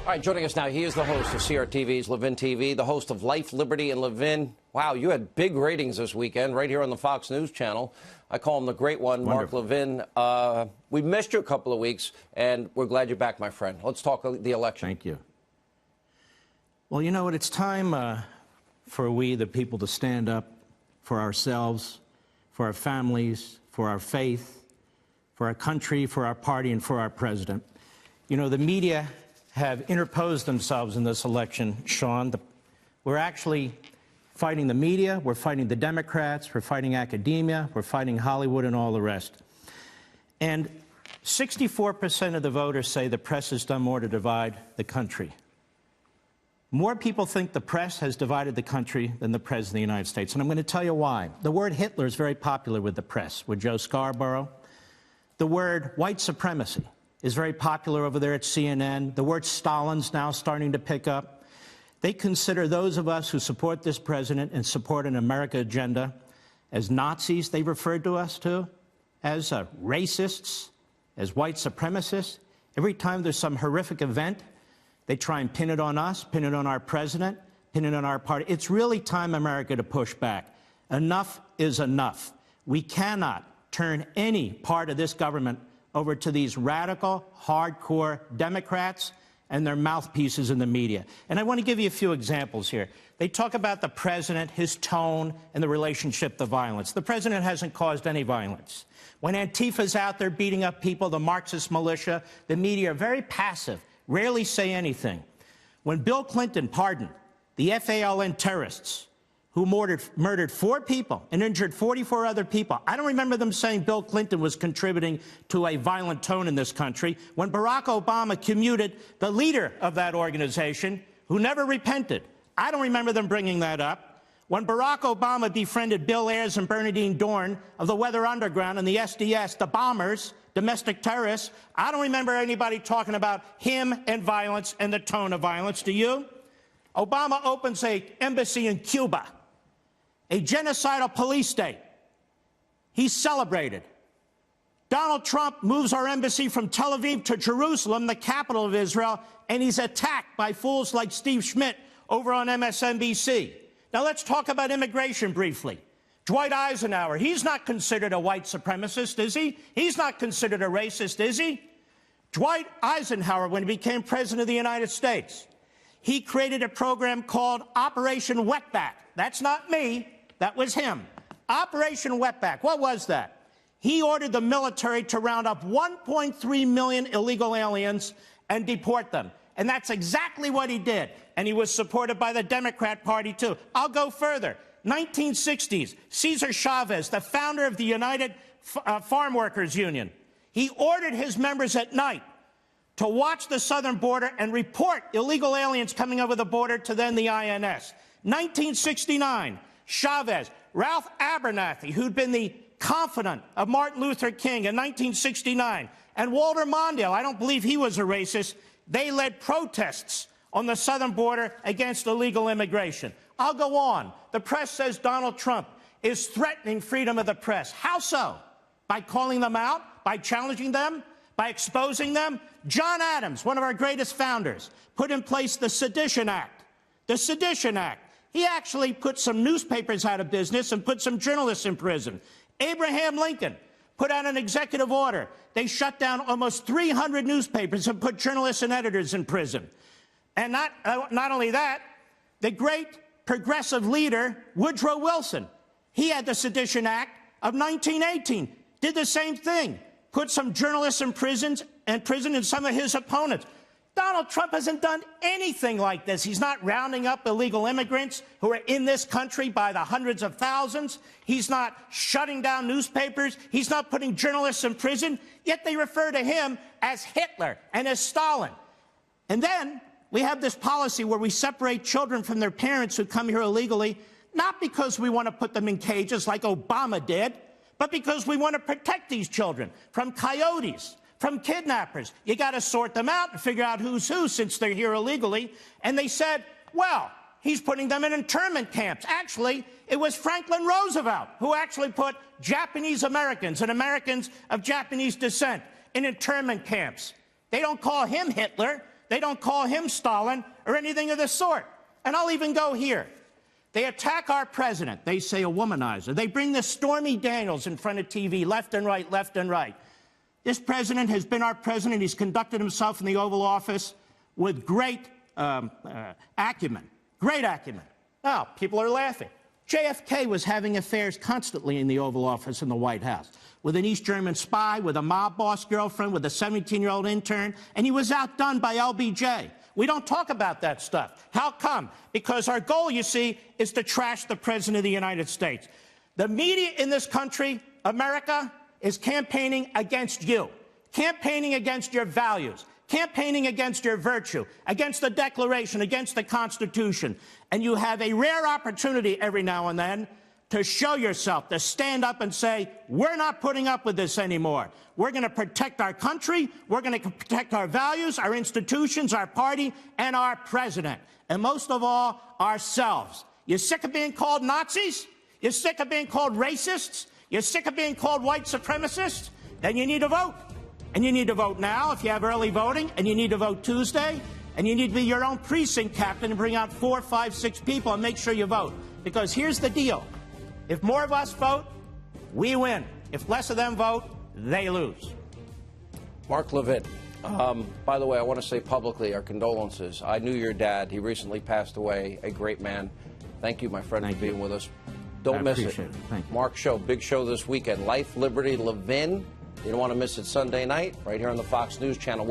All right, joining us now, he is the host of CRTV's Levin TV, the host of Life, Liberty, and Levin. Wow, you had big ratings this weekend right here on the Fox News channel. I call him the great one, Wonderful. Mark Levin. We missed you a couple of weeks, and we're glad you're back, my friend. Let's talk the election. Thank you. Well, you know what? It's time for we, the people, to stand up for ourselves, for our families, for our faith, for our country, for our party, and for our president. You know, the media have interposed themselves in this election, Sean. We're actually fighting the media, we're fighting the Democrats, we're fighting academia, we're fighting Hollywood and all the rest. And 64% of the voters say the press has done more to divide the country. More people think the press has divided the country than the President of the United States. And I'm going to tell you why. The word Hitler is very popular with the press, with Joe Scarborough. The word white supremacy is very popular over there at CNN. The word Stalin's now starting to pick up. They consider those of us who support this president and support an America agenda as Nazis. They referred to us as racists, as white supremacists. Every time there's some horrific event, they try and pin it on us, pin it on our president, pin it on our party. It's really time, America, to push back. Enough is enough. We cannot turn any part of this government over to these radical, hardcore Democrats and their mouthpieces in the media. And I want to give you a few examples here. They talk about the president, his tone, and the relationship to violence. The president hasn't caused any violence. When Antifa's out there beating up people, the Marxist militia, the media are very passive, rarely say anything. When Bill Clinton pardoned the FALN terrorists who murdered 4 people and injured 44 other people, I don't remember them saying Bill Clinton was contributing to a violent tone in this country. When Barack Obama commuted the leader of that organization, who never repented, I don't remember them bringing that up. When Barack Obama befriended Bill Ayers and Bernadine Dorn of the Weather Underground and the SDS, the bombers, domestic terrorists, I don't remember anybody talking about him and violence and the tone of violence. Do you? Obama opens an embassy in Cuba, a genocidal police state. He's celebrated. Donald Trump moves our embassy from Tel Aviv to Jerusalem, the capital of Israel, and he's attacked by fools like Steve Schmidt over on MSNBC. Now let's talk about immigration briefly. Dwight Eisenhower, he's not considered a white supremacist, is he? He's not considered a racist, is he? Dwight Eisenhower, when he became president of the United States, he created a program called Operation Wetback. That's not me. That was him. Operation Wetback. What was that? He ordered the military to round up 1.3 million illegal aliens and deport them. And that's exactly what he did. And he was supported by the Democrat Party, too. I'll go further. 1960s, Cesar Chavez, the founder of the United Farm Workers Union, he ordered his members at night to watch the southern border and report illegal aliens coming over the border to then the INS. 1969, Chavez, Ralph Abernathy, who'd been the confidant of Martin Luther King in 1969, and Walter Mondale, I don't believe he was a racist, they led protests on the southern border against illegal immigration. I'll go on. The press says Donald Trump is threatening freedom of the press. How so? By calling them out? By challenging them? By exposing them? John Adams, one of our greatest founders, put in place the Sedition Act. The Sedition Act. He actually put some newspapers out of business and put some journalists in prison. Abraham Lincoln put out an executive order. They shut down almost 300 newspapers and put journalists and editors in prison. And not only that, the great progressive leader, Woodrow Wilson, he had the Sedition Act of 1918, did the same thing, put some journalists in prison and some of his opponents. Donald Trump hasn't done anything like this. He's not rounding up illegal immigrants who are in this country by the hundreds of thousands. He's not shutting down newspapers. He's not putting journalists in prison. Yet they refer to him as Hitler and as Stalin. And then we have this policy where we separate children from their parents who come here illegally, not because we want to put them in cages like Obama did, but because we want to protect these children from coyotes, from kidnappers. You got to sort them out and figure out who's who since they're here illegally. And they said, well, he's putting them in internment camps. Actually, it was Franklin Roosevelt who actually put Japanese Americans and Americans of Japanese descent in internment camps. They don't call him Hitler. They don't call him Stalin or anything of the sort. And I'll even go here. They attack our president. They say a womanizer. They bring the Stormy Daniels in front of TV, left and right, left and right. This president has been our president. He's conducted himself in the Oval Office with great acumen. Great acumen. Now, people are laughing. JFK was having affairs constantly in the Oval Office in the White House with an East German spy, with a mob boss girlfriend, with a 17-year-old intern, and he was outdone by LBJ. We don't talk about that stuff. How come? Because our goal, you see, is to trash the President of the United States. The media in this country, America, is campaigning against you, campaigning against your values, campaigning against your virtue, against the Declaration, against the Constitution. And you have a rare opportunity every now and then to show yourself, to stand up and say, we're not putting up with this anymore. We're going to protect our country. We're going to protect our values, our institutions, our party, and our president. And most of all, ourselves. You're sick of being called Nazis? You're sick of being called racists? You're sick of being called white supremacists? Then you need to vote. And you need to vote now if you have early voting, and you need to vote Tuesday, and you need to be your own precinct captain and bring out 4, 5, 6 people and make sure you vote. Because here's the deal. If more of us vote, we win. If less of them vote, they lose. Mark Levin, by the way, I want to say publicly our condolences. I knew your dad. He recently passed away, a great man. Thank you, my friend, for being with us. Don't miss it. Thank you. Mark Show, big show this weekend. Life, Liberty, Levin. You don't want to miss it Sunday night, right here on the Fox News Channel.